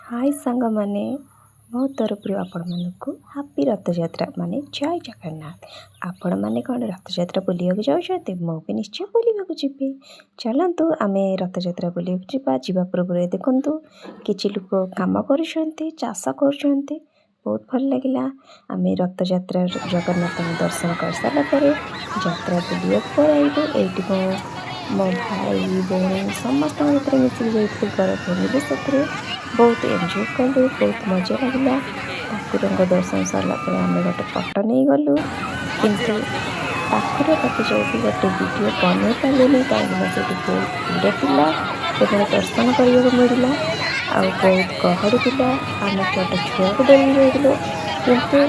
हाय सांग मैंने मो तरफ आपको हापी रथयात्रा माने जय जगन्नाथ। आपण मैंने कौन रथयात्रा बुलिया जाऊँच मो भी निश्चय बुलवाक जी। चलतु आम रथयात्रा बुलिया जावा पूर्व देखु कि लोक कम कर चाष कर बहुत भल लगे। आम रथयात्रा जगन्नाथ दर्शन कर सारापर यात्रा बुलिया पलू ये मो भाई भौणी समस्त मिसिक जाइए घर फैमिली साथ बहुत एंजॉय कलु बहुत मजा लगे। ठाकुर दर्शन सारापर आम गोटे फटो नहीं गलु किंतु ठाकुर पाखे जाकि गोटे वीडियो बनई पारे कहीं से भिड़ था केवल दर्शन करने मिलला आ बहुत गहड़ी था। आम छोट छुआ को धरिक जाइलु किंतु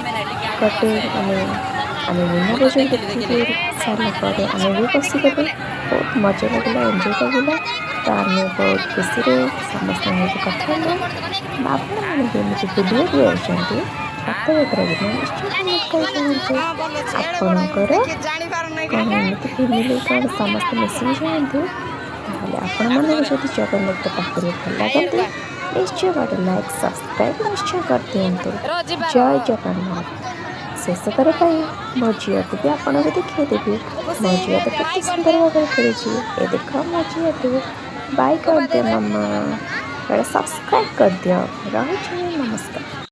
गोटे आम मीना बजार देखी सारापर आम भी बसीगलु बहुत मजा लगे एंजॉय लगे। तो आम बहुत खुशी समस्त कथा आपण मैंने जमी बुलिया जाऊँच रथयात्रा दिन निश्चय कमेंट कर कौन एमती फैमिली कौन समस्त मिसिक जाते आपण मैंने जगन्नाथ पाखे भल लगती निश्चय गोटे लाइक सब्सक्राइब निश्चय कर दिंतु। जय जगन्नाथ। शेष कर मो झील को भी आपको देखीदेवी मो झील तो कितनी सुंदर भाव खेली ये देख मो झील बाय कर दियो मामा सब्सक्राइब कर दियो। रही नमस्कार।